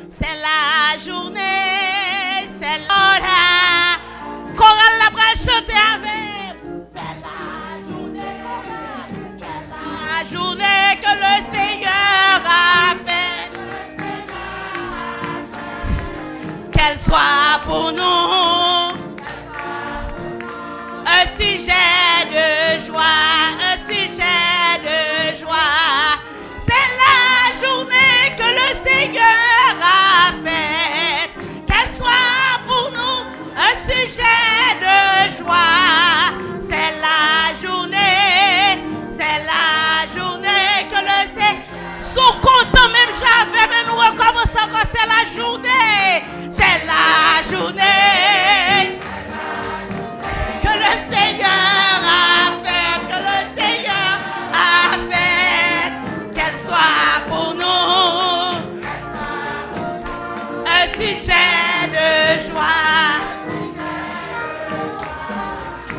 c'est la journée, c'est l'heure. Chorale la bras chanter avec. C'est la journée, c'est la journée que le Seigneur a faite. Qu'elle soit pour nous un sujet de joie, un sujet de joie. C'est la journée que le Seigneur a faite. Qu'elle soit pour nous un sujet de joie. C'est la journée que le Seigneur. Sont contents même j'avais, mais nous recommençons encore. C'est la journée, c'est la journée que le Seigneur a fait, que le Seigneur a fait. Qu'elle soit pour nous un sujet de joie.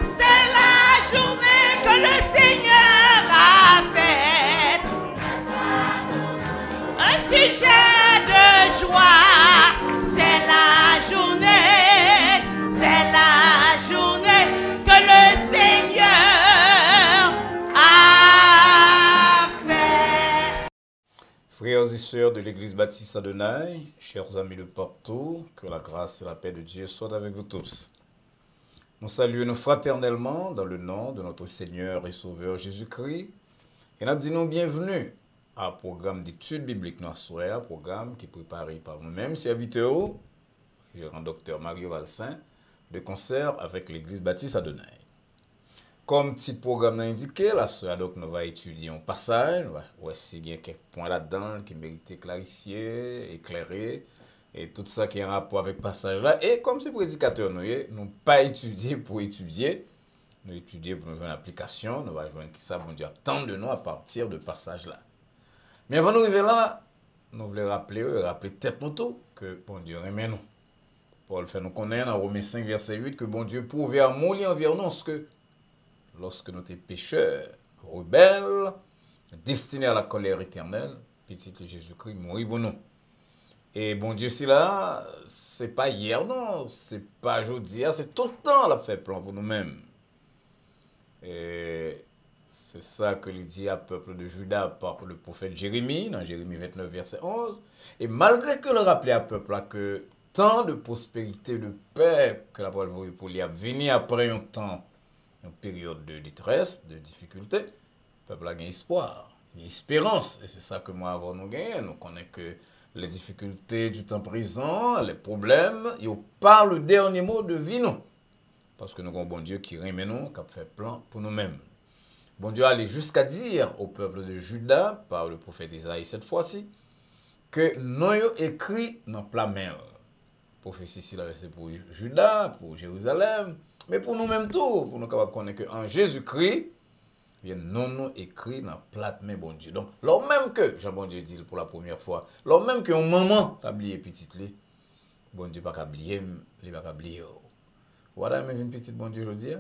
C'est la journée que le Seigneur a fait. Un sujet de joie. C'est la journée que le Seigneur a fait. Frères et sœurs de l'Église baptiste Adonai, chers amis de partout, que la grâce et la paix de Dieu soient avec vous tous. Nous saluons fraternellement dans le nom de notre Seigneur et Sauveur Jésus-Christ et nous disons bienvenue à programme d'études bibliques un programme qui est préparé par nous-mêmes, serviteurs, le docteur Mario Valsin, de concert avec l'Église baptiste Adonai. Comme petit programme indiqué, la soeur, donc nous va étudier un passage, voici il y a quelques points là-dedans qui méritent clarifier, éclairer, et tout ça qui est en rapport avec le passage là. Et comme c'est prédicateur, nous pas étudier pour étudier, nous étudier pour nous faire une application, nous allons voir qui ça, bon Dieu, attend de nous à partir de passage là. Mais avant de nous arriver là, nous voulons rappeler peut-être nous tout que bon Dieu remet nous. Paul fait nous connaître dans Romains 5, verset 8, que bon Dieu prouve à mon envers nous que lorsque nous étions pécheurs, rebelles, destinés à la colère éternelle, petit Jésus-Christ mourit pour nous. Et bon Dieu, c'est là, c'est pas hier, non, c'est pas aujourd'hui, c'est tout le temps la fait plan pour nous-mêmes. Et c'est ça que il dit à peuple de Juda par le prophète Jérémie, dans Jérémie 29, verset 11. Et malgré que le rappelait à peuple là que tant de prospérité, de paix que la parole voulait pour lui venir après un temps, une période de détresse, de difficulté, le peuple a gagné espoir, une espérance. Et c'est ça que moi avant nous gagnons. Nous connaissons que les difficultés du temps présent, les problèmes, ils parlent le dernier mot de vie nous. Parce que nous avons un bon Dieu qui remet nous, qui a fait plan pour nous-mêmes. Bon Dieu allait jusqu'à dire au peuple de Juda, par le prophète Isaïe cette fois-ci, que nous avons écrit dans plat main. Prophétie ici, c'est pour Juda, pour Jérusalem, mais pour nous-mêmes tout, pour nous capables de connaître qu'en Jésus-Christ, nous écrit dans plat main, bon Dieu. Donc, lors même que, Jean bon Dieu dit pour la première fois, lors même que un moment, t'as oublié petit, bon Dieu pas oublier, il va oublier. Voilà, mais une petite bon Dieu, je dis.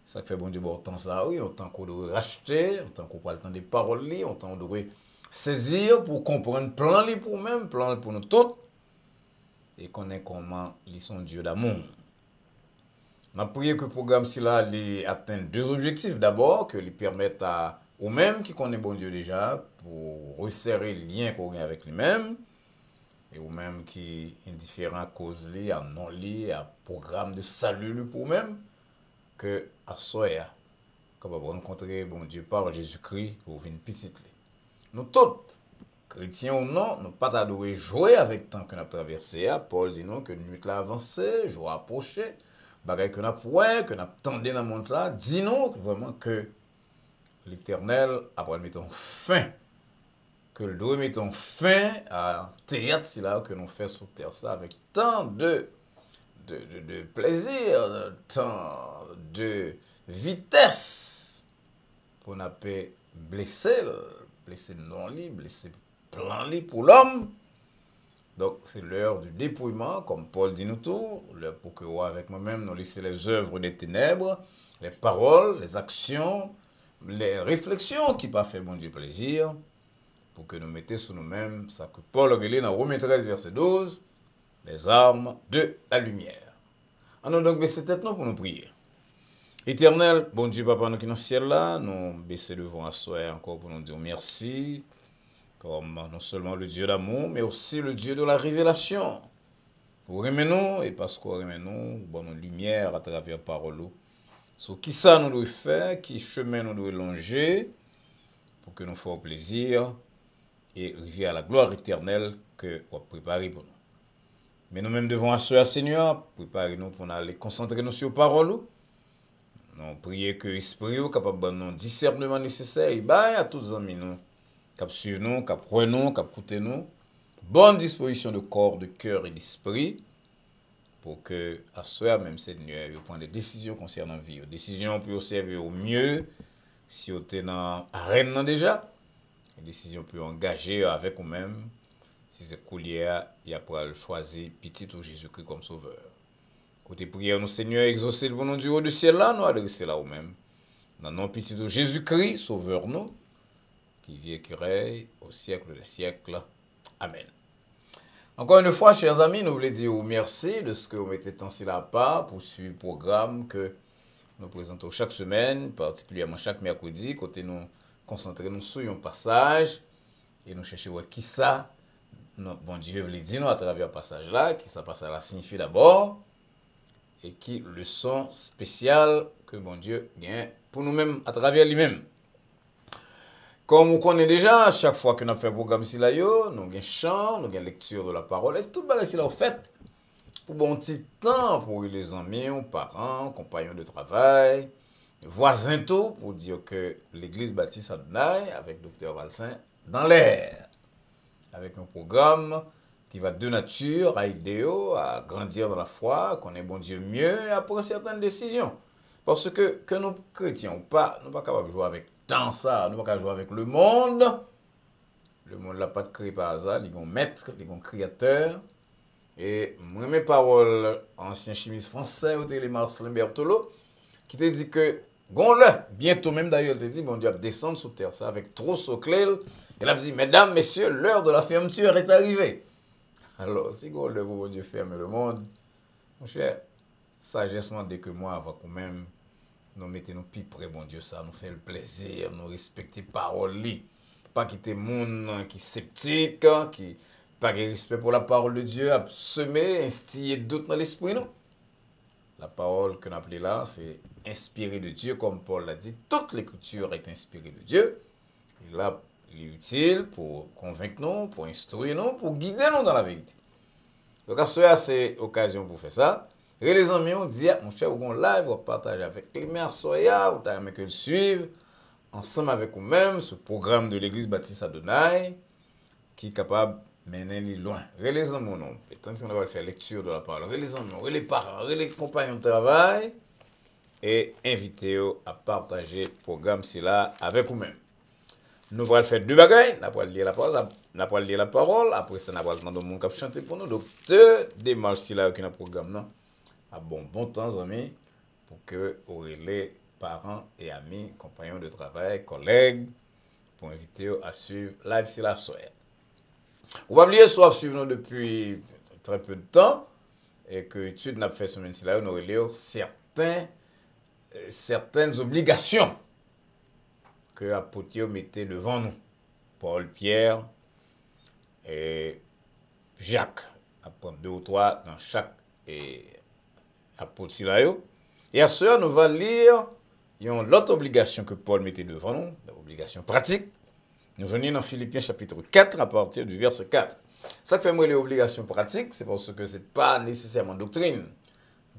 Ça fait bon Dieu, bon temps ça, oui, autant qu'on doit racheter, autant qu'on parle des paroles, autant qu'on doit saisir pour comprendre plan pour même, plan pour nous tous, et connaître comment ils sont Dieu d'amour. On a prié que le programme là atteigne deux objectifs. D'abord, que lui permette à nous-mêmes qui connaissent bon Dieu déjà, pour resserrer le lien qu'on a avec lui-même, et nous-mêmes qui indifférents causes liées, à non liées, à programme de salut pour nous-mêmes, que à soi, comme on rencontrer bon Dieu par Jésus-Christ, ou une petite. Nous tous, chrétiens ou non, nous pas t'adorer jouer avec le temps que nous avons traversé. Paul dit nous que nous nuit l'a avancé, jour approché, bagaille que nous avons que nous attendu dans le monde là, dit nous vraiment que l'Éternel après mettons fin, que le doit mettons fin à théâtre là que nous faisons sur terre ça avec tant de plaisir, tant de vitesse pour ne pas blesser non-lit, blesser plan-lit pour l'homme. Donc c'est l'heure du dépouillement, comme Paul dit nous tout, l'heure pour que avec moi-même nous laisser les œuvres des ténèbres, les paroles, les actions, les réflexions qui pas fait bon Dieu plaisir, pour que nous mettions sur nous-mêmes, ça que Paul relève dans Romains 13, verset 12, les armes de la lumière. Alors donc, baissez tête nous pour nous prier. Éternel, bon Dieu, Papa, nous qui dans le ciel là, nous baissons devant à soi encore pour nous dire merci, comme non seulement le Dieu d'amour, mais aussi le Dieu de la révélation. Pour aimer nous, et parce qu'on aime nous, bon, nous lumière à travers la parole. Sur qui ça nous doit faire, qui chemin nous doit longer, pour que nous fassions plaisir et arriver à la gloire éternelle que vous préparez pour nous. Mais nous-mêmes devons assurer, Seigneur, préparer-nous pour aller concentrer nous sur la parole. Nous prions que l'Esprit soit capable de nous discernement nécessaire et à tous les amis nous, qui suivent nous, qui prennent nous, qui écoutent nous. Bonne disposition de corps, de cœur et d'esprit pour que, à soi, même Seigneur, vous preniez des décisions concernant la vie. Des décisions pour servir au mieux si vous êtes dans l'arène déjà. Des décisions pour engager avec vous-même si c'est coulier, il y a pour choisir petit ou Jésus-Christ comme sauveur. Côté prière, nous Seigneur, exaucez le bon nom du haut du ciel là, nous adresser là vous-même. Dans le nom petit de Jésus-Christ, sauveur nous, qui vit et qui règne au siècle des siècles. Amen. Encore une fois, chers amis, nous voulons dire merci de ce que vous mettez tant là part pour suivre le programme que nous présentons chaque semaine, particulièrement chaque mercredi, côté nous concentrer nous sur un passage et nous chercher qui ça, bon Dieu veut dire nous à travers le passage là, qui ça passage là signifie d'abord et qui leçon spéciale que bon Dieu gagne pour nous-mêmes à travers lui-même. Comme on connaît déjà, à chaque fois que nous fait un programme ici, nous avons un chant, nous avons une lecture de la parole, et tout le là, fait pour bon petit temps pour les amis, parents, compagnons de travail, voisins tout, pour dire que l'église baptiste Adonai, avec Dr. Valsin, dans l'air, avec un programme qui va de nature à aider à grandir dans la foi, connaître bon Dieu mieux et à prendre certaines décisions. Parce que nous chrétiens ou pas, nous ne sommes pas capables de jouer avec tant ça, nous ne sommes pas capables de jouer avec le monde. Le monde n'a pas de créé par hasard, il y a un maître, il y a un créateur. Et moi, mes paroles, ancien chimiste français, au télé Marcelin Berthelot, qui te dit que, bientôt même d'ailleurs, il te dit, bon Dieu va descendre sur terre, ça, avec trop soclel. Il a dit, mesdames, messieurs, l'heure de la fermeture est arrivée. Alors, si bon Dieu ferme le monde, mon cher, sagessement dès que moi, avant quand même, nous mettons nos plus près, bon Dieu, ça nous fait le plaisir, nous respecter parole li. Pas quitter monde qui est sceptique, qui pas de respect pour la parole de Dieu, à semer, instiller doute dans l'esprit, non? La parole que nous appelons là, c'est inspiré de Dieu, comme Paul l'a dit, toute l'écriture est inspirée de Dieu. Et là, il est utile pour convaincre nous, pour instruire nous, pour guider nous dans la vérité. Donc, à ce c'est l'occasion pour faire ça. Et les amis, on dit, mon cher, vous live, vous partagez avec les mères, soya, vous avez que le suivre, ensemble avec vous-même, ce programme de l'église baptiste Adonai, qui est capable de mener loin. Les amis, non. Tant qu'on va faire lecture de la parole, les amis, les parents, les compagnons de travail, et invitez-vous à partager le programme là avec vous-même. Nous allons faire deux bagailles, nous allons lire la parole, après ça, nous allons demander au monde qui chanter pour nous. Donc, deux démarches là qui dans le programme, non? À bon temps, amis, pour que les parents et amis, compagnons de travail, collègues, pour inviter à suivre live sur la soirée. Vous va oublier soit suivre nous depuis très peu de temps et que l'étude n'a fait semaine ci là, nous relire certaines obligations que l'apôtre mettait devant nous. Paul, Pierre et Jacques. Après 2 ou 3 dans chaque apôtre Silayo. Et à ce nous allons lire l'autre obligation que Paul mettait devant nous, l'obligation pratique. Nous venons dans Philippiens chapitre 4 à partir du verset 4. Ça fait moi les obligations pratiques, c'est parce que ce n'est pas nécessairement doctrine.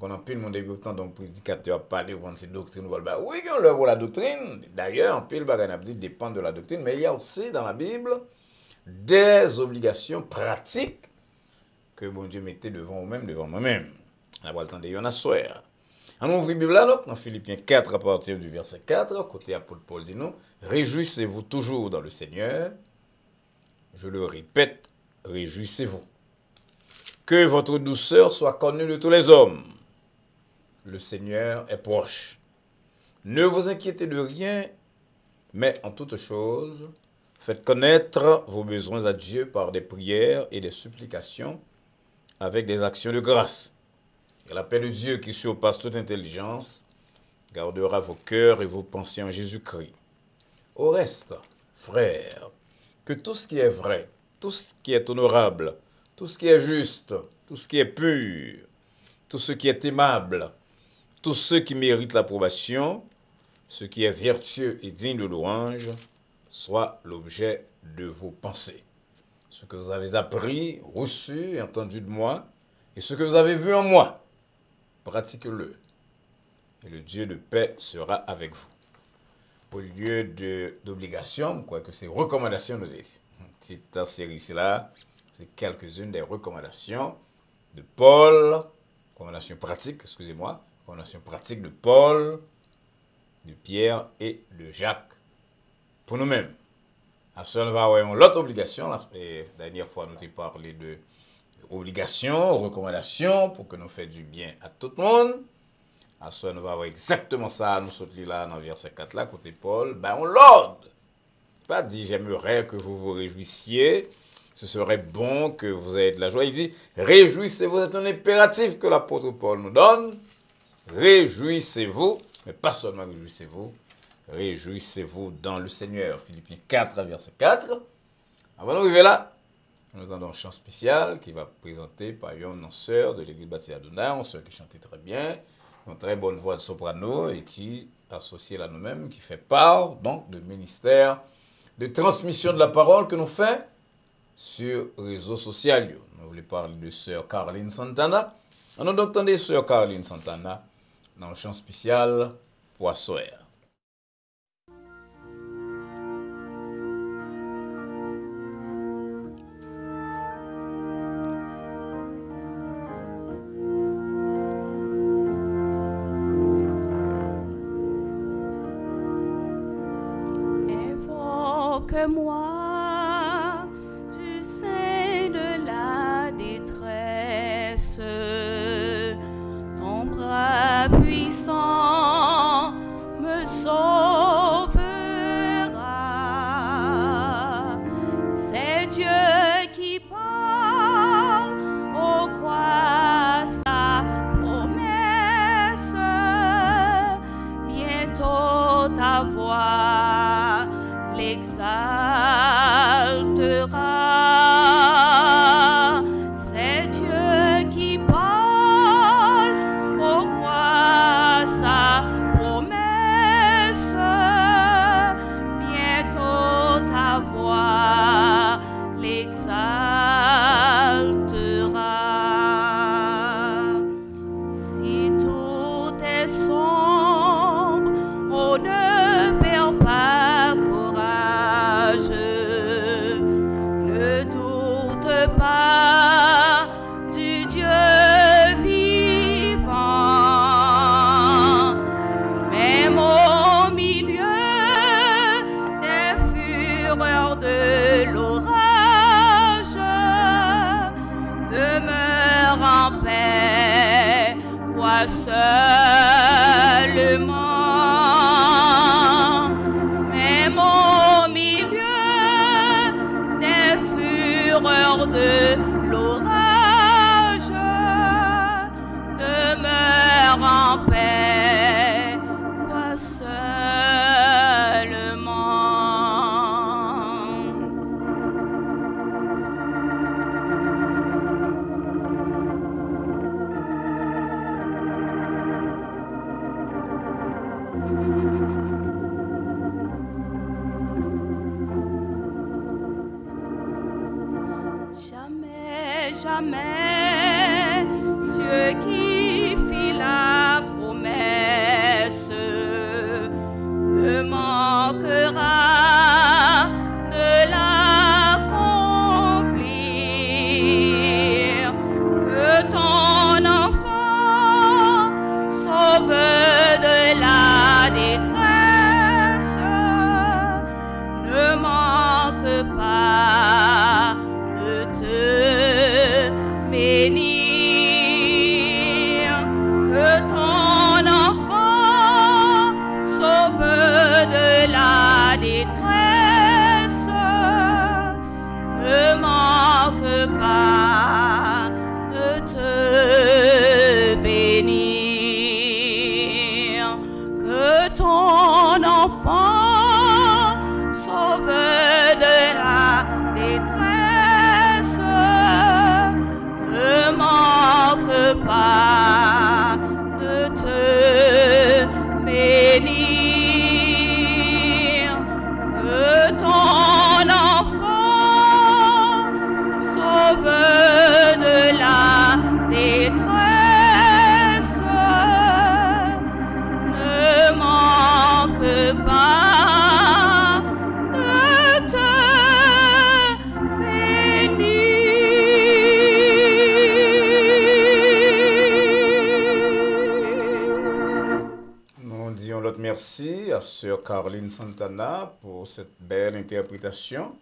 On a pile mon début temps donc prédicateur parler de ces doctrines. Oui, on leur voit la doctrine. D'ailleurs, en pile bagan dit dépend de la doctrine, mais il y a aussi dans la Bible des obligations pratiques que bon Dieu mettait devant vous-même, devant moi-même. On va le temps de y en asseoir. On ouvre la Bible là, donc, dans Philippiens 4 à partir du verset 4, côté apôtre Paul dit nous, réjouissez-vous toujours dans le Seigneur. Je le répète, réjouissez-vous. Que votre douceur soit connue de tous les hommes. Le Seigneur est proche. Ne vous inquiétez de rien, mais en toute chose, Faites connaître vos besoins à Dieu par des prières et des supplications avec des actions de grâce. Et la paix de Dieu qui surpasse toute intelligence gardera vos cœurs et vos pensées en Jésus-Christ. Au reste, frères, que tout ce qui est vrai, tout ce qui est honorable, tout ce qui est juste, tout ce qui est pur, tout ce qui est aimable, tout ce qui mérite l'approbation, ce qui est vertueux et digne de louange, soit l'objet de vos pensées. Ce que vous avez appris, reçu et entendu de moi, et ce que vous avez vu en moi, pratiquez-le. Et le Dieu de paix sera avec vous. Au lieu d'obligations, quoique c'est recommandations, nous disons. Cette série-là, c'est quelques-unes des recommandations de Paul, recommandations pratiques, excusez-moi, recommandations pratiques de Paul, de Pierre et de Jacques, pour nous-mêmes. À cela, nous avons l'autre obligation. La dernière fois, nous avons parlé de obligations, recommandations, pour que nous fassions du bien à tout le monde. À cela, nous avons exactement ça. Nous sommes là dans verset 4, là, côté Paul. Ben, on l'ordre. Pas dit, j'aimerais que vous vous réjouissiez. Ce serait bon que vous ayez de la joie. Il dit, réjouissez-vous. C'est un impératif que l'apôtre Paul nous donne. Réjouissez-vous. Mais pas seulement réjouissez-vous. Réjouissez-vous dans le Seigneur. Philippiens 4, verset 4. Avant d'arriver là, nous avons un chant spécial qui va présenter par une sœur de l'église baptiste Adonai, une sœur qui chantait très bien, une très bonne voix de soprano et qui, associée à nous-mêmes, qui fait part donc de ministère de transmission de la parole que nous faisons sur les réseaux sociaux. Nous voulons parler de sœur Caroline Santana. On a donc entendu sœur Caroline Santana dans un chant spécial Poissoère. Moi du sein de la détresse, ton bras puissant me sauvera. C'est Dieu qui parle, ô crois sa promesse, bientôt ta voix l'exaltera. C'est Dieu qui parle, ô crois sa promesse, bientôt ta voix l'exaltera. Si tout est sombre, on ne perd pas courage. Ne doute pas du Dieu vivant, même au milieu des fureurs de l'orage, demeure en paix, crois seulement. Même au milieu des fureurs de l'orage, demeure en paix, crois seulement. Jamais, jamais, Dieu qui fit la promesse ne manquera de l'accomplir. Que ton enfant sauve de la détresse, ne manque pas de te bénir. pas de te bénir, que ton enfant sauve de la détresse, ne manque pas de te bénir, que ton enfant sauve de la détresse, ne manque pas de te bénir. Nous disons l'autre merci à Sœur Caroline Santana pour cette belle interprétation.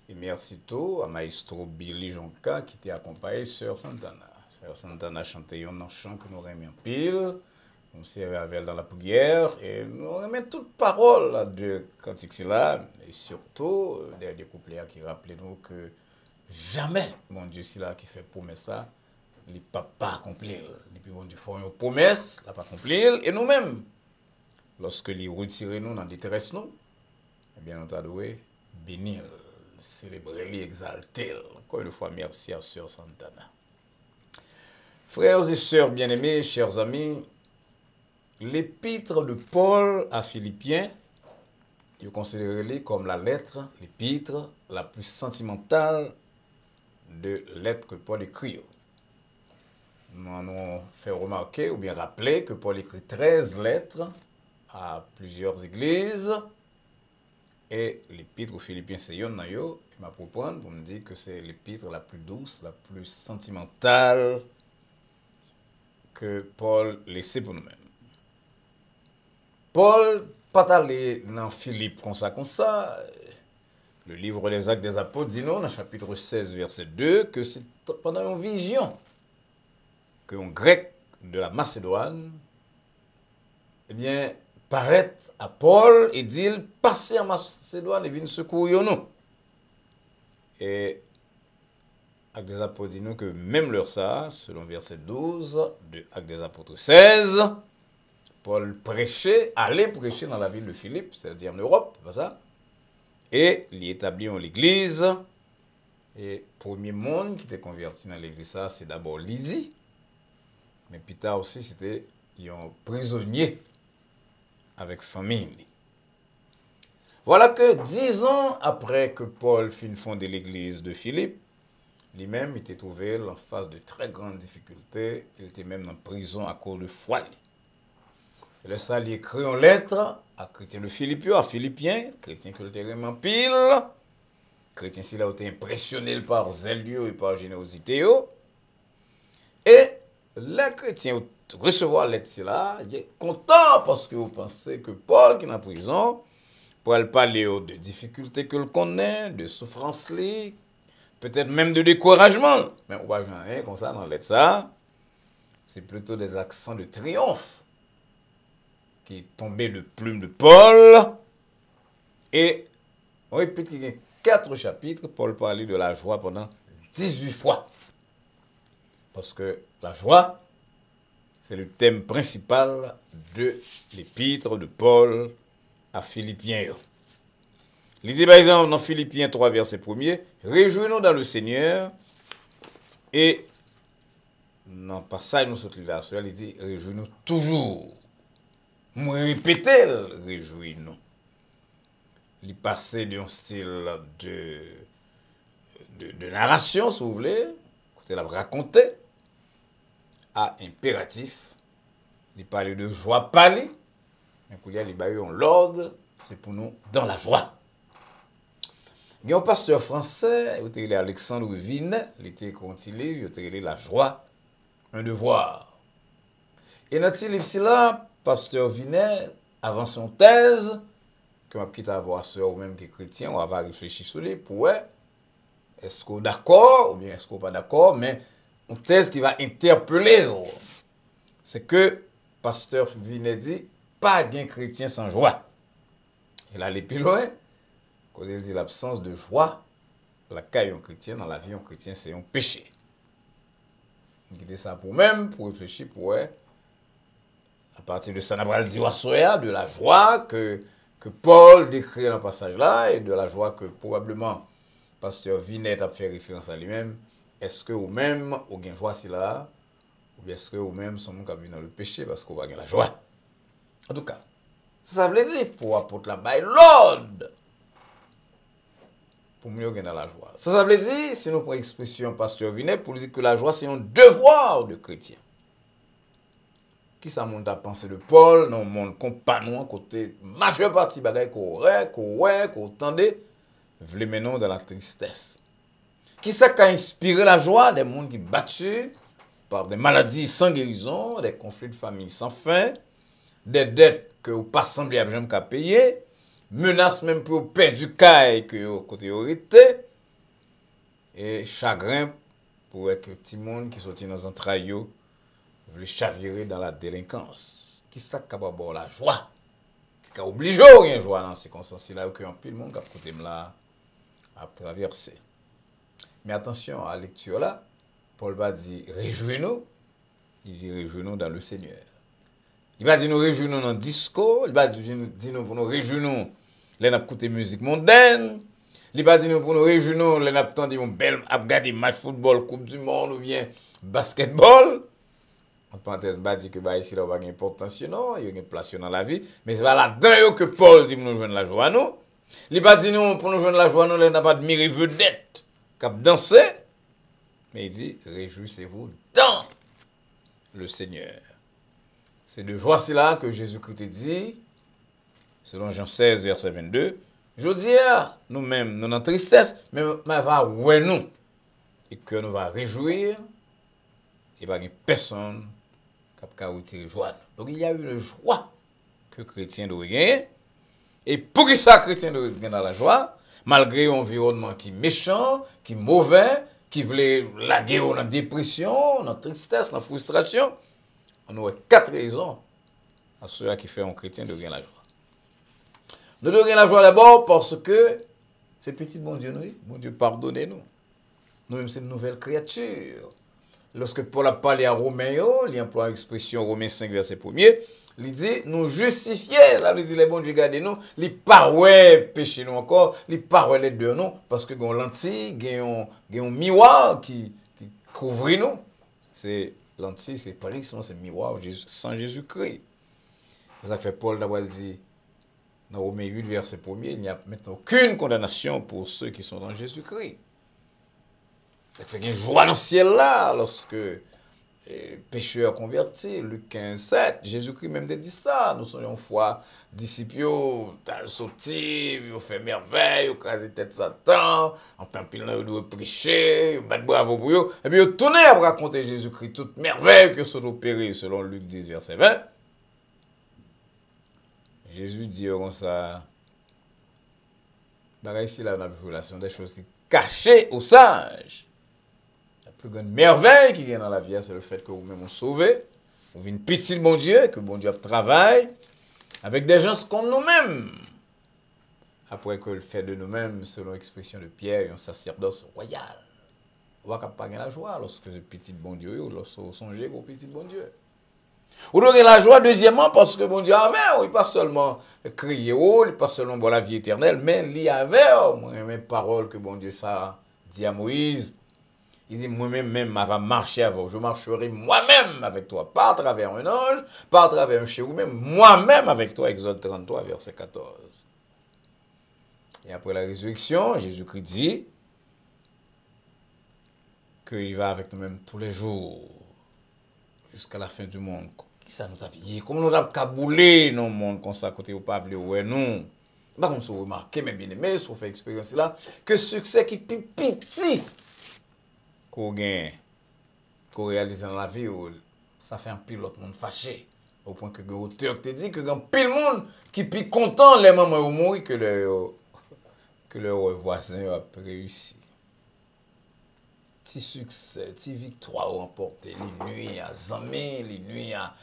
Et merci tout à Maestro Billy Jonka qui t'a accompagné Sœur Santana. Sœur Santana chantait un chant que nous aimions pile. On servait avec elle dans la prière et nous aimions toute parole de cantique là. Et surtout, dernier couplet qui rappelait nous que jamais, mon Dieu, c'est là qui fait promesse ça, il ne peut pas accomplir. Et puis, mon Dieu, faut une promesse, il ne pas accomplir. Et nous-mêmes, lorsque les retirons nous dans la détresse, nous, eh bien, nous t'adouons, bénir, célébrer, exalter. Encore une fois, merci à Sœur Santana. Frères et sœurs bien-aimés, chers amis, l'épître de Paul à Philippiens, je considère comme la lettre, l'épître la plus sentimentale de lettres que Paul écrit. Nous avons fait remarquer ou bien rappeler que Paul écrit 13 lettres à plusieurs églises et l'épître aux Philippiens c'est yon nan yo, il m'a pour prendre pour me dire que c'est l'épître la plus douce, la plus sentimentale que Paul laissait pour nous-mêmes. Paul pas allé dans Philippe comme ça. Le livre des Actes des Apôtres dit non, dans le chapitre 16, verset 2, que c'est pendant une vision qu'un grec de la Macédoine, eh bien, paraît à Paul et dit, passez en Macédoine et viens secourir nous. Et Actes des Apôtres dit nous que même leur ça, selon verset 12 de Actes des Apôtres 16, Paul prêchait, allait prêcher dans la ville de Philippe, c'est-à-dire en Europe, pas ça? Et il établit l'église. Et premier monde qui était converti dans l'église, ça, c'est d'abord Lydie. Mais plus tard aussi, c'était un prisonnier avec famille. Voilà que 10 ans après que Paul finit fonder l'église de Philippe, lui-même était trouvé en face de très grandes difficultés. Il était même en prison à cause de foi. Et là, ça, il écrit une lettre à chrétien de Philippe, à Philippiens, chrétien que le terrain pile, chrétien qui a été impressionné par zèle et par générosité. Et les chrétiens recevoir la lettre là, il est content parce que vous pensez que Paul qui est en prison, pour elle parler de difficultés que le connaît, de souffrances, peut-être même de découragement. Mais on va rien comme ça dans la lettre ça. C'est plutôt des accents de triomphe qui est tombé de plume de Paul. Et on répète qu'il y a 4 chapitres, Paul parlait de la joie pendant 18 fois. Parce que la joie, c'est le thème principal de l'épître de Paul à Philippiens. Il dit par exemple dans Philippiens 3, verset 1er, réjouis-nous dans le Seigneur. Et dans le passage, nous sommes là, il dit réjouis-nous toujours. Moi répéter, réjouis-nous. Il passait d'un style de narration, si vous voulez, côté la raconter, à impératif. Il parlait de joie parler, mais pour il y a l'ordre, c'est pour nous dans la joie. Il y a un pasteur français, il était Alexandre Vinet, il était écrit livre, il était La joie, un devoir. Et dans ce livre-là, pasteur Vinet, avant son thèse, que m'a quitté à voir sœur ou même qui est chrétien, on va réfléchir sur lui pour est-ce qu'on est d'accord ou bien est-ce qu'on n'est pas d'accord, mais une thèse qui va interpeller, c'est que pasteur Vinet dit, pas de chrétien sans joie. Et là, les plus loin, quand il dit l'absence de joie, la caille chrétien, dans la vie chrétien, c'est un péché. Quitter ça pour même, pour réfléchir, pour à partir de ça, on va dire de la joie que Paul décrit dans le passage là, et de la joie que probablement pasteur Vinet a fait référence à lui-même. Est-ce que vous-même, vous avez joie si là, ou bien est-ce que vous-même, sont qui vivent dans le péché parce que vous avez la joie? En tout cas, ça veut dire pour apporter la baille l'ordre pour mieux gagner la joie. Ça veut dire, si nous prenons l'expression pasteur Vinet, pour dire que la joie, c'est un devoir de chrétien. Qui ça monte à penser de Paul, dans le monde compagnon, côté majeure partie bagaille qu'on tendait, vle maintenant dans la tristesse. Qui ça qui a inspiré la joie des mondes qui battus par des maladies sans guérison, des conflits de famille sans fin, des dettes que vous pas semblé à jamais qu'à payer, menaces même pour perdre du caille que vous côté été, et chagrin pour que petit monde qui sorti dans un traillot veut chavirer dans la délinquance. Qui ça capable de la joie? Qui a obligé à rien joie dans ces circonstances là que un pile monde qui a côté là à traverser. Mais attention à la lecture là, Paul va dire réjouis-nous, il dit réjouis-nous dans le Seigneur. Il va dire nous réjouis-nous dans le disco, il va dire nous pour nous réjouis-nous, les n'a écouter musique mondaine, il va dire nous pour nous réjouis-nous, les n'a entendu un bel regarder match football, coupe du monde ou bien basketball. En parenthèse, va dire que bah ici là on va gagner importance non, il y a une place dans la vie, mais c'est pas là-dedans que Paul dit nous joindre la joie nous. Il va dire nous pour nous joindre la joie nous, les n'a pas de mire vedette, cap danser. Mais il dit, réjouissez-vous dans le Seigneur. C'est de joie là que Jésus-Christ dit, selon Jean 16, verset 22. Je dis, nous-mêmes, nous dans tristesse, mais va ouais nous. Et que nous va réjouir, et pas personne qui a retiré joie. Donc il y a une joie que le chrétien doit gagner. Et pour que ça, le chrétien doit gagner dans la joie, malgré un environnement qui est méchant, qui est mauvais, qui voulait laguer dans la dépression, dans la tristesse, dans la frustration, on aurait 4 raisons à ceux qui font un chrétien de gagner la joie. Nous devons gagner la joie d'abord parce que c'est petit bon Dieu, nous, bon Dieu, pardonnez-nous. Nous-mêmes, c'est une nouvelle créature. Lorsque Paul a parlé à Romains, il emploie l'expression Romains 5, verset 1er, il dit, nous justifier, ça veut dire les bons Dieu gardez nous, les parois péché nous encore, les parois les deux nous, parce que gon lentille, un miroir qui couvre nous. C'est lentille, c'est prisme, c'est miroir sans Jésus-Christ. C'est ça que fait Paul d'abord dit, dans Romains 8, verset 1er, il n'y a maintenant aucune condamnation pour ceux qui sont dans Jésus-Christ. Ça fait qu'il y a une joie dans le ciel là, lorsque pécheurs convertis, Luc 15, 7, Jésus-Christ même dit ça, nous sommes une fois disciples, t'as sauté, ils ont fait merveille, ils ont crasé tête Satan, enfin pile là, ils doivent prêcher, ils battent bravo pour eux, et puis ils tournent à raconter Jésus-Christ, toute merveille que sont opérées selon Luc 10, verset 20. Jésus dit comme ça, dans ici là, on a vu des choses qui cachées aux sages. La plus grande merveille qui vient dans la vie, c'est le fait que vous-même vous sauvez. Vous venez petit bon Dieu, que bon Dieu travaille avec des gens comme nous-mêmes. Après que le fait de nous-mêmes, selon l'expression de Pierre, un sacerdoce royal. On va pas gagner la joie lorsque c'est petit bon Dieu, ou lorsque vous songez au petit bon Dieu. Vous aurez la joie, deuxièmement, parce que bon Dieu avait, il pas seulement crier, il pas seulement bon la vie éternelle, mais il y avait, mes paroles que bon Dieu ça dit à Moïse. Il dit, moi-même, je vais marcher avec vous. Je marcherai moi-même avec toi. Pas à travers un ange, pas à travers un chérubin, moi-même avec toi. Exode 33, verset 14. Et après la résurrection, Jésus-Christ dit qu'il va avec nous-mêmes tous les jours, jusqu'à la fin du monde. Qui ça nous a payé? Comment nous avons caboulé dans le monde comme ça, côté au peuple, ouais, non. Par contre, vous remarquez, mes bien-aimés, si vous faites expérience là, que succès qui est plus petit qu'on réalise dans la vie, ça fait un pilote monde fâché. Au point que l'auteur te dit que il y a pile monde qui est plus content les mamans ont mouru que leur voisin a réussi. Petit succès, petit victoire remporté, les nuits à amis, les nuits à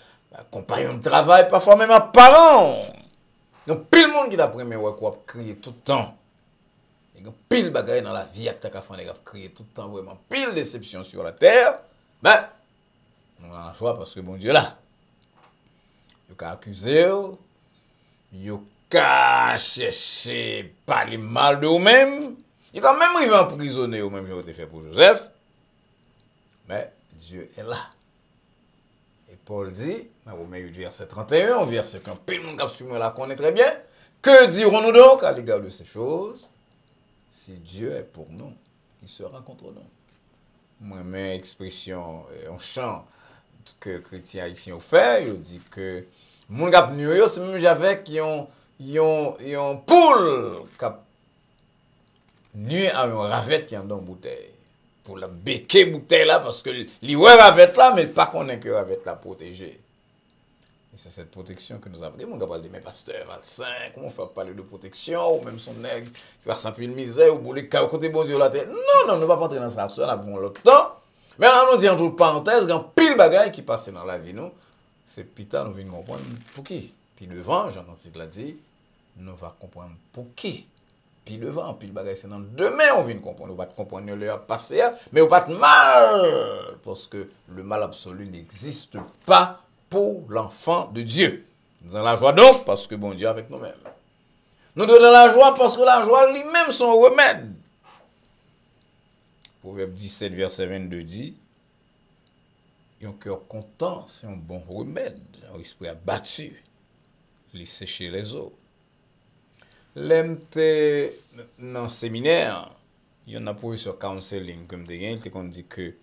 compagnons de travail, parfois même à parents. Donc pile monde qui d'après moi quoi crier tout le temps. Il y a pile bagaille dans la vie que tu as créé tout le temps, vraiment pile déception sur la terre. Ben, on a un choix parce que bon Dieu là. Il a accusé, il a cherché parler mal de vous-même. Il a quand même arrivé emprisonné au même jour que fait pour Joseph. Mais Dieu est là. Et Paul dit, dans Romains 8, verset 31, verset qu'un pile monde qui a suivi la connaît très bien, que dirons-nous donc à l'égard de ces choses? Si Dieu est pour nous, qui sera contre nous? Moi, mes expressions, on chant que les chrétiens haïtiens ont fait, ils disent que mon gars venu, c'est même j'avais qui ont poule qui a nuit à un ravette qui est dans une bouteille. Pour la béquer bouteille là, parce que li ouais ravette là, mais pas qu'on est que ravette la protéger. Et c'est cette protection que nous avons. Les gens vont dire, mais pasteur, 25, comment on fait parler de protection, ou même son nègre qui va s'emplir de misère, ou bouler côté bon Dieu la tête. Non, non, on ne va pas entrer dans ça, on a bon l'autre temps. Mais on nous dit entre parenthèses, il y a pile bagaille qui passe dans la vie, nous. C'est pita, nous venons comprendre pour qui. Puis devant, Jean-Baptiste l'a dit, nous va comprendre pour qui. Puis devant, puis le bagaille, c'est dans demain, on vient comprendre. On va comprendre le passé, mais on va pas mal. Parce que le mal absolu n'existe pas pour l'enfant de Dieu. Dans la joie donc, parce que bon Dieu est avec nous-mêmes. Nous donnons la joie parce que la joie lui-même son remède. Proverbe 17, verset 22 dit, un cœur content, c'est un bon remède. Un esprit abattu, il sécher les eaux. L'MT dans le séminaire, il y en a pour sur counseling comme des gens, qui dit que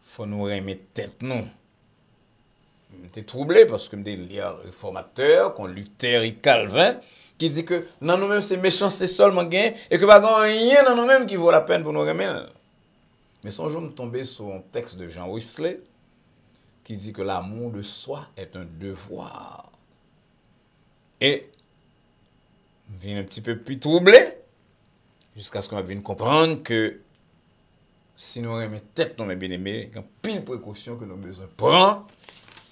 faut nous remettre tête nous. J'étais troublé parce que je suis un réformateur, qu'on Luther et Calvin, qui dit que dans nous-mêmes c'est méchant, c'est seulement gain, et que pas rien dans nous-mêmes qui vaut la peine pour nous remettre. Mais son jour me tombé sur un texte de Jean Wesley qui dit que l'amour de soi est un devoir. Et je viens un petit peu plus troublé, jusqu'à ce qu'on vienne comprendre que si nous remettons tête dans mes bien-aimés, il y a pile précaution que nous avons besoin de prendre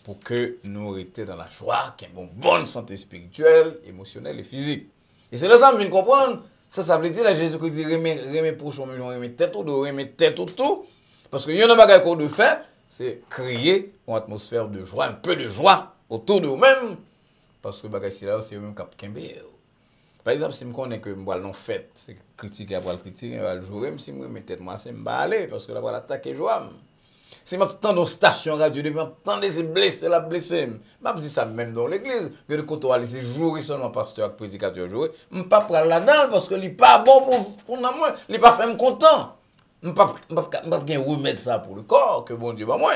pour que nous restions dans la joie, qu'il y ait une bonne santé spirituelle, émotionnelle et physique. Et c'est là ça que je viens comprendre. Ça veut dire, là, Jésus-Christ dit, remet prochain, mais remet tête ou dos, remet tête ou tout. Parce qu'il y a un bagage qu'on doit faire, c'est créer une atmosphère de joie, un peu de joie autour de nous-mêmes. Parce que bagage c'est là, c'est eux-mêmes qui ont. Par exemple, si je connais que je vais non fait, c'est critiquer après le critiquer, je vais le jouer, si je me tête moi, c'est me aller, parce que là, je vais l'attaquer joie. Si je m'attends dans une station radio, je m'attends des blessés, la blessé. Je dis ça même dans l'église. Je dis que c'est jouer seulement pasteur et prédicateur jouer. Je ne peux pas prendre là-dedans parce que ce n'est pas bon pour moi. Il n'est pas fait me content. Je ne peux pas remettre ça pour le corps, que bon Dieu va moi.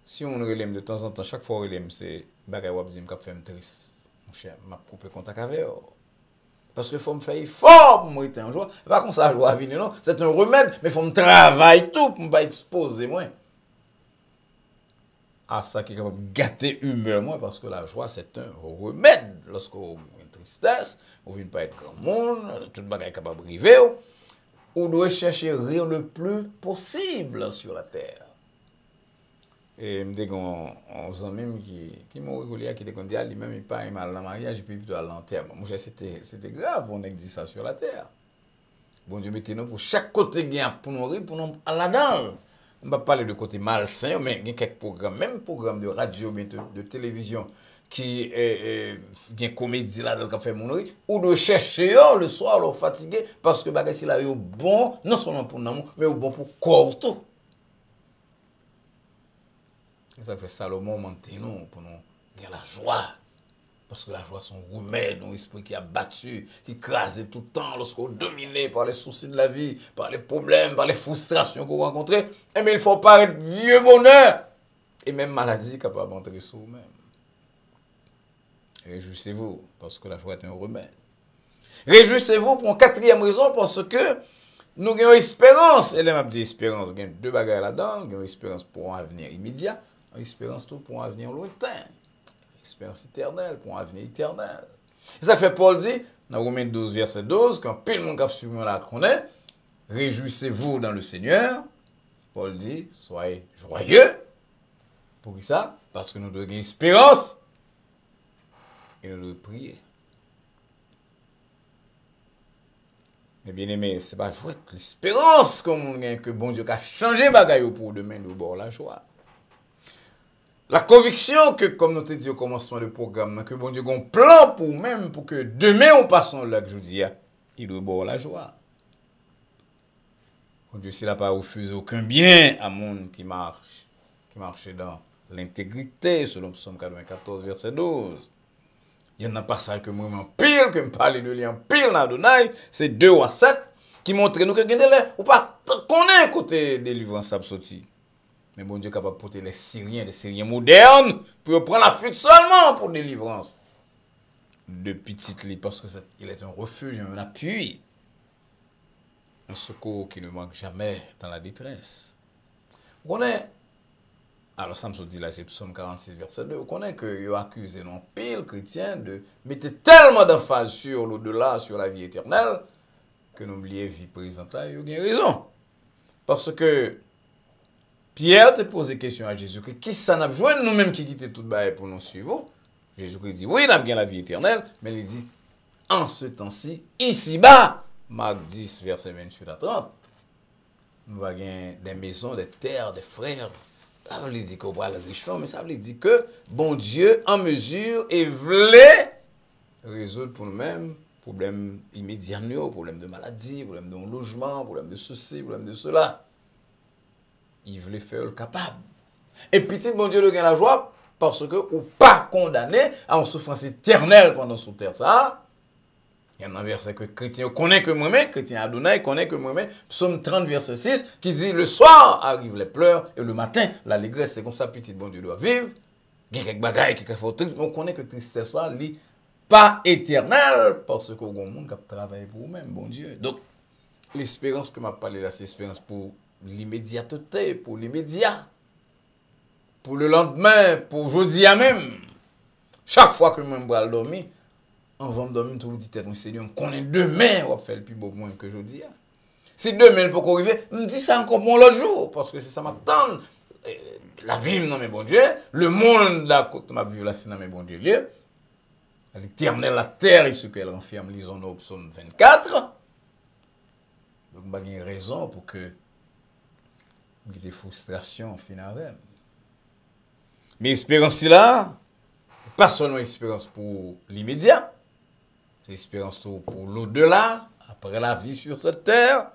Si on relève de temps en temps, chaque fois on relève, c'est bagay wap di me fait me triste. Mon cher, m'a coupé contact avec eux. Parce que faut me faire fort pour me rester en joie. Pas comme ça, la joie venir, non. C'est un remède, mais faut me travailler tout pour me pas exposer moi. À ça qui est capable de gâter l'humeur moi, parce que la joie c'est un remède. Lorsqu'on a une tristesse, on ne vient pas être grand monde, tout le monde est capable de arriver. On doit chercher rire le plus possible sur la terre. Et me dit qu'on même qui m'a régulier qui était dit lui-même il pas mal dans mariage puis plutôt à l'enterrement. Moi c'était grave on dit ça sur la terre. Bon Dieu mettez nous pour chaque côté gain pour nous rire pour nous là-dedans. On va parler de côté malsain mais il y a quelques programmes même programmes de radio de télévision qui gain comédie là dans fait mon rire ou de chercher le soir leur fatigué parce que bagay si là yo bon non seulement pour nous mais bon pour corps tout. C'est ça que fait Salomon maintenant pour nous gagner la joie. Parce que la joie, c'est un remède, un esprit qui a battu, qui crase tout le temps lorsqu'on est dominé par les soucis de la vie, par les problèmes, par les frustrations qu'on rencontre. Et mais il faut paraître vieux bonheur. Et même maladie capable d'entrer sur vous-même. Réjouissez-vous, parce que la joie est un remède. Réjouissez-vous pour une quatrième raison, parce que nous avons espérance. Et là, je dis espérance, il y a deux bagages là-dedans. Nous avons espérance pour un avenir immédiat. Espérance tout pour un avenir lointain. Espérance éternelle pour un avenir éternel. Et ça fait Paul dit, dans Romains 12, verset 12, quand pile mon cap suivant la connaît, réjouissez-vous dans le Seigneur. Paul dit, soyez joyeux. Pour qui ça? Parce que nous devons gagner espérance. Et nous devons prier. Mais bien aimé, c'est pas jouer l'espérance que bon Dieu a changé bagaille pour demain nous bord la joie. La conviction que, comme nous te dit au commencement du programme, que bon Dieu a un plan pour même, pour que demain on passe là que je dis, il doit bord la joie. Bon Dieu, s'il n'a pas refusé aucun bien à monde qui marche dans l'intégrité, selon Psaume 94, verset 12. Il y en a un passage que moi, en pile, que je parle de lui en pile dans Adonai, c'est 2 à 7, qui montre nous que ou pas connaît côté délivrance sorti. Mais bon Dieu est capable de porter des Syriens modernes, pour prendre la fuite seulement pour délivrance. De petites lits, parce qu'il est un refuge, un appui, un secours qui ne manque jamais dans la détresse. On est, alors ça me dit là, c'est Psaume 46, verset 2, on connaît que vous accusez non pile chrétien de mettre tellement d'emphase sur l'au-delà, sur la vie éternelle, que n'oubliez vie présente là, vous avez raison. Parce que Pierre te pose question à Jésus, que qui ça n'a besoin nous-mêmes qui quittons tout bail pour nous suivre. Jésus dit, oui, il a bien la vie éternelle, mais il dit, en ce temps-ci, ici-bas, Marc 10, verset 28 à 30, nous avons des maisons, des terres, des frères. Ça veut dire qu'on va le richement, mais ça veut dire que bon Dieu, en mesure, et voulait résoudre pour nous-mêmes problèmes immédiats, problèmes de maladie, problèmes de logement, problèmes de ceci, problèmes de cela. Il voulait faire le capable. Et petit bon Dieu le gagne la joie parce que ou pas condamné à une souffrance éternelle pendant sous terre. Ça, il y a un verset que chrétien connaît que moi-même, chrétien Adonai connaît que moi-même, Psaume 30, verset 6, qui dit le soir arrivent les pleurs et le matin l'allégresse. C'est comme ça petit bon Dieu doit vivre. Il y a quelques bagailles qui font triste, mais on connaît que tristesse là, n'est pas éternelle parce que le monde qui travaille pour vous-même, bon Dieu. Donc, l'espérance que m'a parlé là, c'est l'espérance pour l'immédiateté, pour l'immédiat, pour le lendemain, pour aujourd'hui à même. Chaque fois que je vais dormir, on va me dormir, tout dit, Seigneur, qu'on est demain, on va faire le plus beau moins que aujourd'hui. Si demain, il peut arriver, je me dis ça encore pour l'autre jour, parce que c'est ça m'attend. La vie, non, mais bon Dieu, le monde, là, côté ma vie, là, c'est dans mes bon Dieu, lieu. L'éternel, la terre, et ce qu'elle renferme, lisons nos psaumes 24. Donc, il y a une raison pour que il y ait des frustrations finalement. Mais l'espérance là, pas seulement espérance pour l'immédiat, c'est l'espérance pour l'au-delà, après la vie sur cette terre.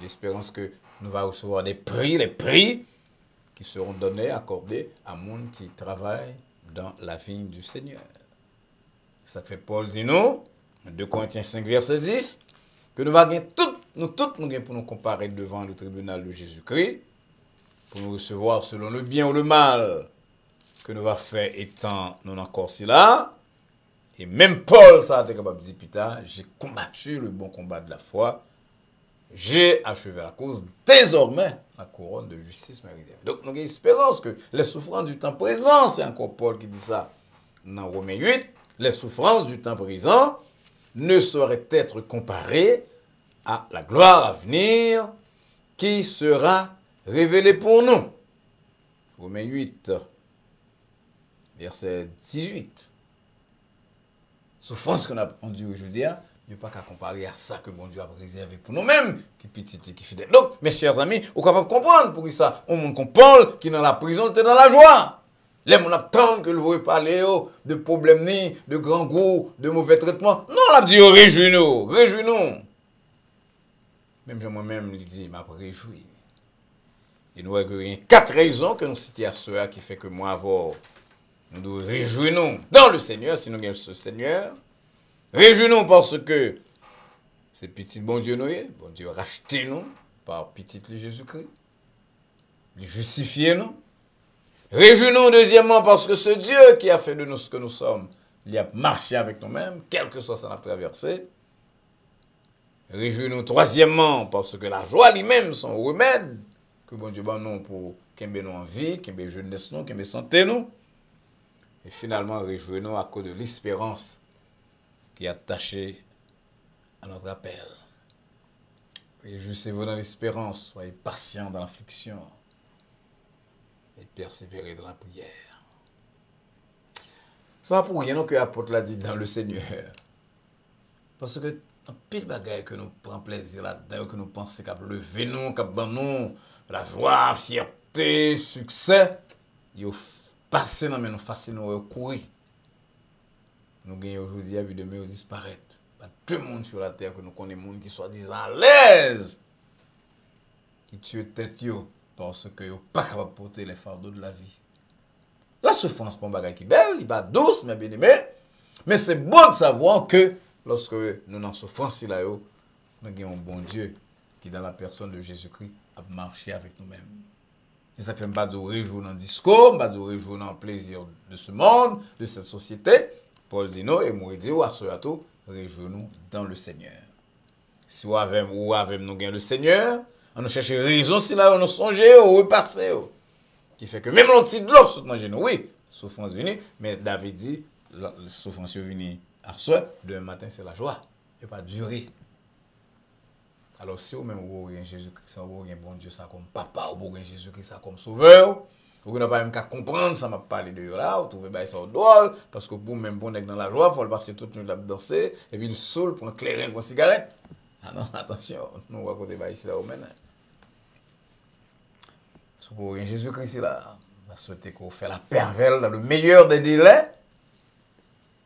L'espérance que nous allons recevoir des prix, les prix qui seront donnés, accordés à monde qui travaille dans la vigne du Seigneur. Ça fait Paul dit nous, 2 Corinthiens 5, verset 10, que nous allons nous pour nous comparer devant le tribunal de Jésus-Christ, pour nous recevoir selon le bien ou le mal que nous va faire étant nous encore si là. Et même Paul, ça a été capable de dire plus tard, j'ai combattu le bon combat de la foi, j'ai achevé la cause, désormais la couronne de justice m'est réservée. Donc nous avons espérance que les souffrances du temps présent, c'est encore Paul qui dit ça dans Romains 8, les souffrances du temps présent ne sauraient être comparées à la gloire à venir qui sera révélée pour nous. Romains 8, verset 18. Souffrance qu'on a endurée aujourd'hui, il n'y a pas qu'à comparer à ça que bon Dieu a réservé pour nous-mêmes, qui petit et qui fidèle. Donc, mes chers amis, vous êtes capables de comprendre pour ça. On montre qu'on Paul, qui est dans la prison, était dans la joie. Là, on attend que le voyez parler de problèmes, de grands goûts, de mauvais traitements. Non, on a dit, réjouis-nous, réjouis-nous. Même moi-même, il dit, m'a réjoui. Et nous avons 4 raisons que nous citons à ceux qui fait que moi, avant, nous devons réjouir-nous dans le Seigneur, si nous gagnons ce Seigneur. Réjouis-nous parce que c'est petit bon Dieu nous, bon Dieu racheté nous par petit Jésus-Christ. Il justifie nous. Réjouis-nous deuxièmement parce que ce Dieu qui a fait de nous ce que nous sommes, il a marché avec nous-mêmes, quel que soit ça n'a traversé. Réjouis-nous troisièmement parce que la joie lui-même, son remède, que bon Dieu nous pour qu'il nous en vie, qu'il ait jeunesse nous, qu'il ait santé nous. Et finalement, réjouis-nous à cause de l'espérance qui est attachée à notre appel. Réjouissez-vous dans l'espérance, soyez patients dans l'affliction et persévérez dans la prière. Ce n'est pas pour rien que l'apôtre l'a dit dans le Seigneur. Parce que un pile bagaille que nous prenons plaisir là-dedans, que nous pensons qu'à lever nous, qu'à ban nous, la joie, fierté, succès, yo passé dans nous facile nous courir. Nous gagnons aujourd'hui et puis demain nous disparaître. Pas tout le monde sur la terre que nous connaissons monde qui soit disant à l'aise qui tue tête yo parce que yo pas capable de porter les fardeaux de la vie. La souffrance pour un bagage qui belle, il va douce mais bien aimé, mais c'est bon de savoir que lorsque nous dans souffrance là yo, nous avons un bon Dieu qui dans la personne de Jésus-Christ a marché avec nous-mêmes. Et ça fait pas de réjouir dans le discours, pas de réjouir dans le plaisir de ce monde, de cette société. Paul dit non, et moi dit, à tout, réjouis-nous dans le Seigneur. Si vous avez nous gain le Seigneur, on nous cherche raison si là on nous songe ou repasser. Qui fait que même l'anti de l'eau saute manger nous, oui, souffrance venue, mais David dit, la souffrance venue à soi, demain matin c'est la joie, et pas durer. Alors si vous même vous avez Jésus-Christ, vous avez bon Dieu ça comme papa, vous avez Jésus-Christ ça comme sauveur, vous n'avez pas même qu'à comprendre, ça m'a parlé de là, vous trouvez ça drôle, parce que pour même bon dans la joie, il faut le passer toute nuit là danser, et puis le saoul pour un clairin pour une cigarette. Ah non, attention, nous à côté ici là au maintenant. Si vous avez Jésus-Christ là, on a souhaité qu'on fait la pervers dans le meilleur des délais,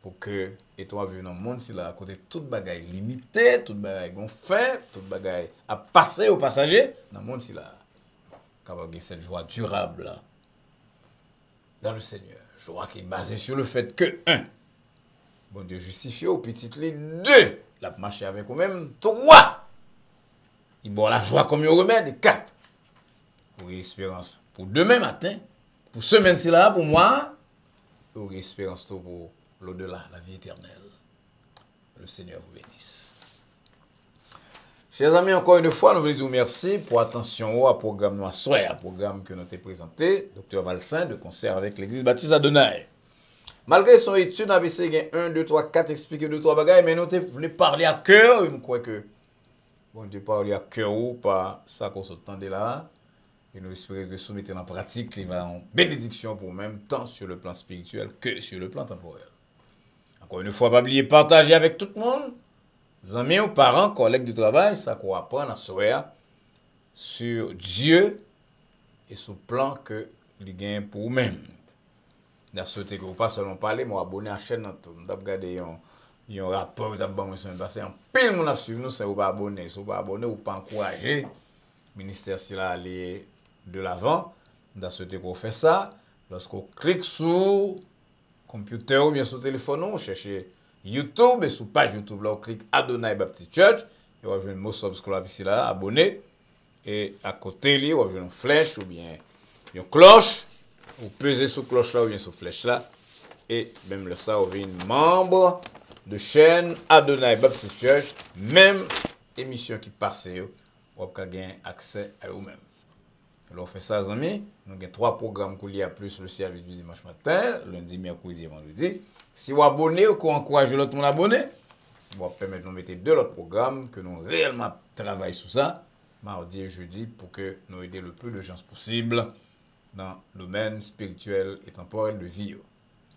pour que et toi vivre dans le monde si là à côté toute bagaille limitée, toute bagaille gonflée, toute bagaille à passer aux passagers dans le monde si là capable cette joie durable là dans le Seigneur, joie qui est basée sur le fait que 1 bon Dieu justifié au petit lit 2 la marcher avec vous même 3 il bon la joie comme un remède 4 pour espérance pour demain matin pour semaine si là pour moi pour espérance tout pour l'au-delà, la vie éternelle. Le Seigneur vous bénisse. Chers amis, encore une fois, nous voulons vous remercier pour attention au programme Noir Soir, programme que nous avons présenté, Dr. Valsin, de concert avec l'Église Baptiste Adonai. Malgré son étude, ABC gain 1, 2, 3, 4, expliquer 2, 3 bagailles, mais nous voulons parler à cœur, et nous croyons que, bon Dieu, parler à cœur ou pas, ça qu'on s'entend là. Et nous espérons que soumettre en pratique, il va en bénédiction pour même tant sur le plan spirituel que sur le plan temporel. Encore une fois, pas oublier partager avec tout le monde, amis ou parents, collègues du travail, ça qu'on apprend à soir sur Dieu et sur le plan que il gagne pour vous-même. Dans ce que vous pas seulement parler, moi abonné à la chaîne, vous regardez un rapport, vous avez passé un pile mon suivre nous, c'est vous pas abonné, si vous pas abonné ou pas encourager ministère si là aller de l'avant. Dans ce que vous fait ça, lorsqu'on clique sur computer ou bien sur téléphone, on cherche YouTube et sur page YouTube là on clique Adonai Baptist Church et on va voir le mot subscribe ici là, abonné et à côté là on va voir une flèche ou bien une cloche, ou peser sur cloche là ou bien sur flèche là et même là ça on va une membre de chaîne Adonai Baptist Church, même émission qui passe on va gagner accès à eux-mêmes. Alors, on fait ça, les amis. Nous avons 3 programmes qu'il y a plus le service du dimanche matin, lundi, mercredi et vendredi. Si vous abonnez ou qu'on encourage l'autre monde à abonner, on va permettre de mettre 2 autres programmes que nous réellement travaillons sur ça, mardi et jeudi, pour que nous aidions le plus de gens possible dans le domaine spirituel et temporel de vie.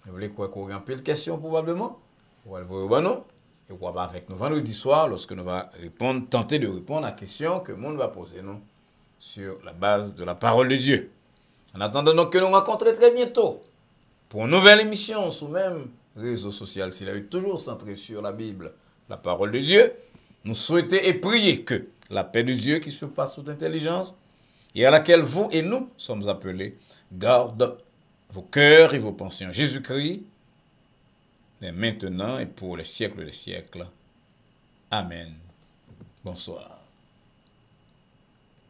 Vous voulez quoi qu'on ait un peu de questions probablement? On va le voir au banon. Et on va avec nous vendredi soir lorsque nous allons répondre, tenter de répondre à la question que le monde va poser nous sur la base de la parole de Dieu. En attendant donc que nous rencontrons très bientôt pour une nouvelle émission sur même réseau social, s'il est toujours centré sur la Bible, la parole de Dieu, nous souhaitons et prier que la paix de Dieu qui surpasse toute intelligence et à laquelle vous et nous sommes appelés, garde vos cœurs et vos pensées en Jésus-Christ, maintenant et pour les siècles des siècles. Amen. Bonsoir.